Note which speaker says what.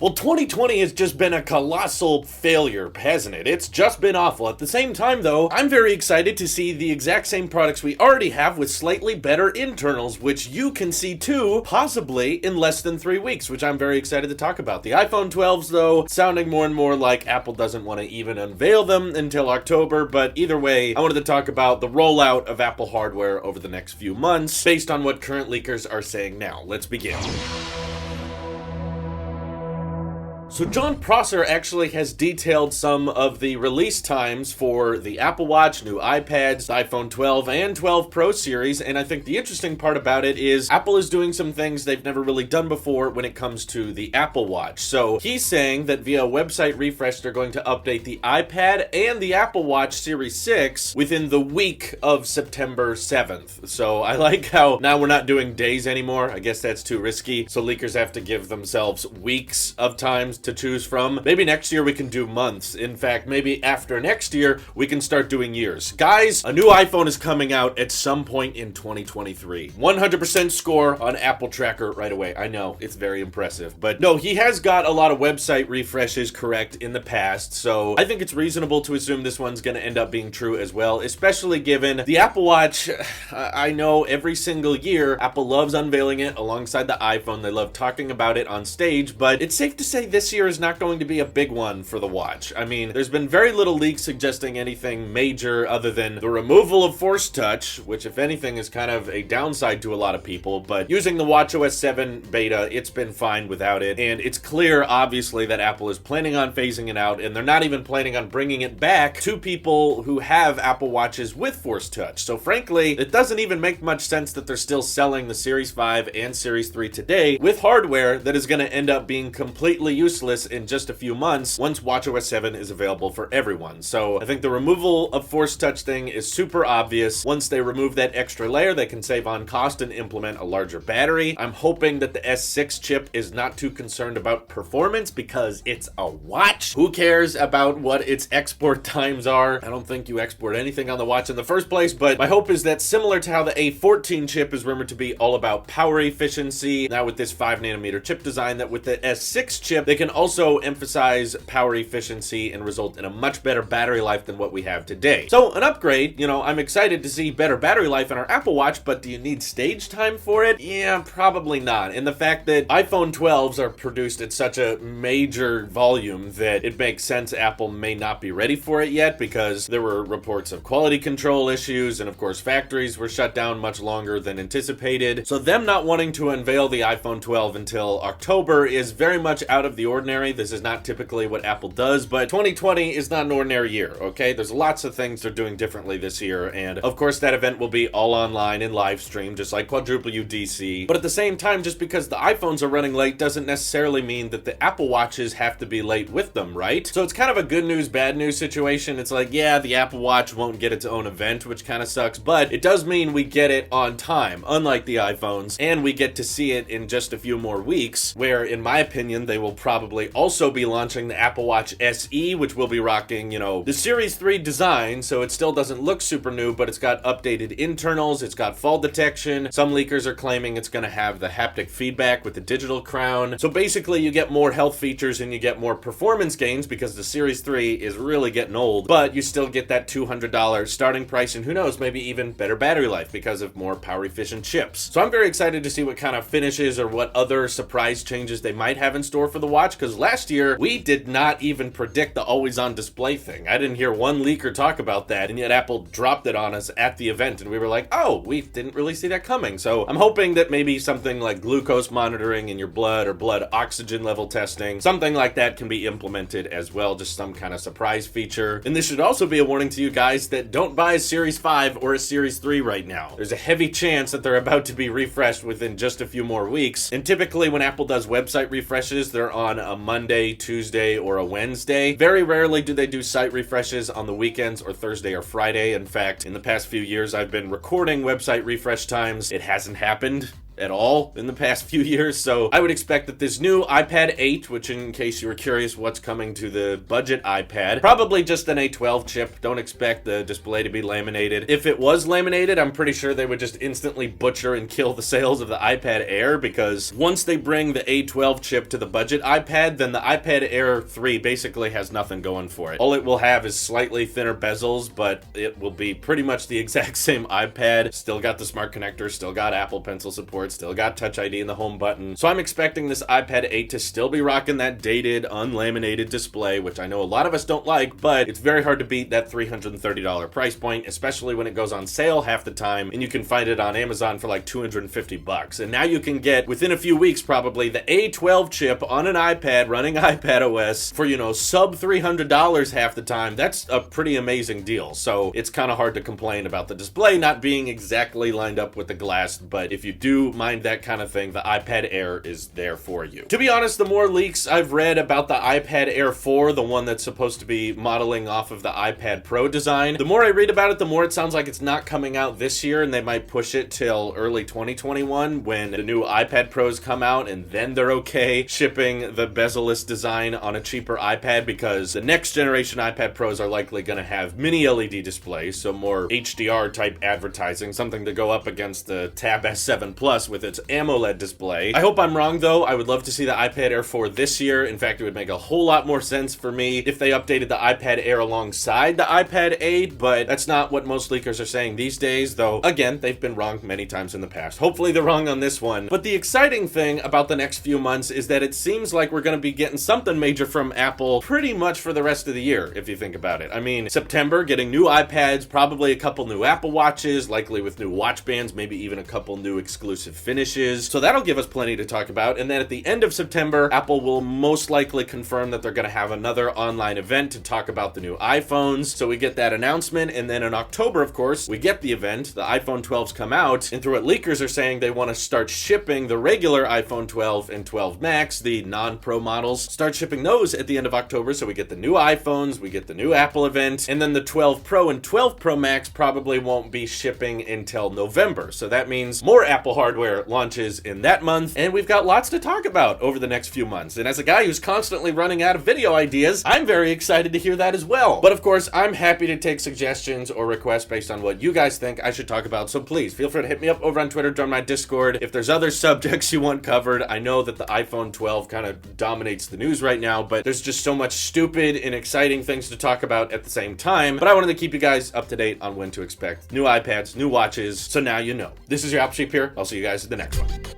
Speaker 1: Well, 2020 has just been a colossal failure, hasn't it? It's just been awful. At the same time, though, I'm very excited to see the exact same products we already have with slightly better internals, which you can see too, possibly in less than 3 weeks, which I'm very excited to talk about. The iPhone 12s, though, sounding more and more like Apple doesn't want to even unveil them until October, but either way, I wanted to talk about the rollout of Apple hardware over the next few months, based on what current leakers are saying now. Let's begin. So John Prosser actually has detailed some of the release times for the Apple Watch, new iPads, iPhone 12, and 12 Pro series, and I think the interesting part about it is Apple is doing some things they've never really done before when it comes to the Apple Watch. So he's saying that via a website refresh, they're going to update the iPad and the Apple Watch Series 6 within the week of September 7th. So I like how now we're not doing days anymore. I guess that's too risky, so leakers have to give themselves weeks of times to choose from. Maybe next year we can do months. In fact, maybe after next year we can start doing years. Guys, a new iPhone is coming out at some point in 2023. 100% score on Apple Tracker right away. I know, it's very impressive. But no, he has got a lot of website refreshes correct in the past, so I think it's reasonable to assume this one's going to end up being true as well, especially given the Apple Watch. I know every single year Apple loves unveiling it alongside the iPhone. They love talking about it on stage, but it's safe to say this year is not going to be a big one for the watch. I mean, there's been very little leaks suggesting anything major other than the removal of Force Touch, which if anything is kind of a downside to a lot of people, but using the watchOS 7 beta, it's been fine without it, and it's clear, obviously, that Apple is planning on phasing it out, and they're not even planning on bringing it back to people who have Apple Watches with Force Touch. So frankly, it doesn't even make much sense that they're still selling the Series 5 and Series 3 today with hardware that is going to end up being completely useless in just a few months once watchOS 7 is available for everyone. So I think the removal of Force Touch thing is super obvious. Once they remove that extra layer, they can save on cost and implement a larger battery. I'm hoping that the S6 chip is not too concerned about performance because it's a watch. Who cares about what its export times are? I don't think you export anything on the watch in the first place, but my hope is that similar to how the A14 chip is rumored to be all about power efficiency, now with this 5nm chip design, that with the S6 chip, they can also emphasize power efficiency and result in a much better battery life than what we have today. So an upgrade, I'm excited to see better battery life in our Apple Watch, but do you need stage time for it? Yeah, probably not. And the fact that iPhone 12s are produced at such a major volume that it makes sense Apple may not be ready for it yet, because there were reports of quality control issues, and of course factories were shut down much longer than anticipated. So them not wanting to unveil the iPhone 12 until October is very much out of the ordinary. This is not typically what Apple does, but 2020 is not an ordinary year, okay? There's lots of things they're doing differently this year, and of course that event will be all online and live stream, just like Quadruple UDC. But at the same time, just because the iPhones are running late doesn't necessarily mean that the Apple Watches have to be late with them, right? So it's kind of a good news, bad news situation. It's like, yeah, the Apple Watch won't get its own event, which kind of sucks, but it does mean we get it on time, unlike the iPhones, and we get to see it in just a few more weeks, where in my opinion, they will probably also be launching the Apple Watch SE, which will be rocking, the Series 3 design, so it still doesn't look super new, but it's got updated internals, it's got fall detection. Some leakers are claiming it's going to have the haptic feedback with the digital crown. So basically, you get more health features and you get more performance gains because the Series 3 is really getting old, but you still get that $200 starting price, and who knows, maybe even better battery life because of more power efficient chips. So I'm very excited to see what kind of finishes or what other surprise changes they might have in store for the watch, because last year we did not even predict the always-on display thing. I didn't hear one leaker talk about that, and yet Apple dropped it on us at the event, and we were like, oh, we didn't really see that coming. So I'm hoping that maybe something like glucose monitoring in your blood or blood oxygen level testing, something like that can be implemented as well, just some kind of surprise feature. And this should also be a warning to you guys that don't buy a Series 5 or a Series 3 right now. There's a heavy chance that they're about to be refreshed within just a few more weeks, and typically when Apple does website refreshes, they're on a Monday, Tuesday, or a Wednesday. Very rarely do they do site refreshes on the weekends or Thursday or Friday. In fact, in the past few years I've been recording website refresh times, it hasn't happened at all in the past few years, so I would expect that this new iPad 8, which in case you were curious what's coming to the budget iPad, probably just an A12 chip. Don't expect the display to be laminated. If it was laminated, I'm pretty sure they would just instantly butcher and kill the sales of the iPad Air, because once they bring the A12 chip to the budget iPad, then the iPad Air 3 basically has nothing going for it. All it will have is slightly thinner bezels, but it will be pretty much the exact same iPad. Still got the smart connector, still got Apple Pencil support, still got Touch ID in the home button. So I'm expecting this iPad 8 to still be rocking that dated, unlaminated display, which I know a lot of us don't like, but it's very hard to beat that $330 price point, especially when it goes on sale half the time, and you can find it on Amazon for like $250. And now you can get, within a few weeks probably, the A12 chip on an iPad running iPadOS for, sub $300 half the time. That's a pretty amazing deal. So it's kind of hard to complain about the display not being exactly lined up with the glass, but if you do mind that kind of thing, the iPad Air is there for you. To be honest, the more leaks I've read about the iPad Air 4, the one that's supposed to be modeling off of the iPad Pro design, the more I read about it, the more it sounds like it's not coming out this year, and they might push it till early 2021 when the new iPad Pros come out, and then they're okay shipping the bezel-less design on a cheaper iPad, because the next generation iPad Pros are likely going to have mini LED displays, so more HDR type advertising, something to go up against the Tab S7 Plus with its AMOLED display. I hope I'm wrong though. I would love to see the iPad Air 4 this year. In fact, it would make a whole lot more sense for me if they updated the iPad Air alongside the iPad 8, but that's not what most leakers are saying these days, though again, they've been wrong many times in the past. Hopefully they're wrong on this one. But the exciting thing about the next few months is that it seems like we're going to be getting something major from Apple pretty much for the rest of the year, if you think about it. I mean, September, getting new iPads, probably a couple new Apple Watches, likely with new watch bands, maybe even a couple new exclusive finishes. So that'll give us plenty to talk about. And then at the end of September, Apple will most likely confirm that they're going to have another online event to talk about the new iPhones. So we get that announcement. And then in October, of course, we get the event. The iPhone 12s come out. And through what leakers are saying, they want to start shipping the regular iPhone 12 and 12 Max, the non-Pro models, start shipping those at the end of October. So we get the new iPhones, we get the new Apple event, and then the 12 Pro and 12 Pro Max probably won't be shipping until November. So that means more Apple hardware launches in that month, and we've got lots to talk about over the next few months. And as a guy who's constantly running out of video ideas, I'm very excited to hear that as well. But of course, I'm happy to take suggestions or requests based on what you guys think I should talk about. So please feel free to hit me up over on Twitter, join my Discord. If there's other subjects you want covered, I know that the iPhone 12 kind of dominates the news right now, but there's just so much stupid and exciting things to talk about at the same time. But I wanted to keep you guys up to date on when to expect new iPads, new watches, so now you know. This is your Apple Sheep here. I'll see you guys in the next one.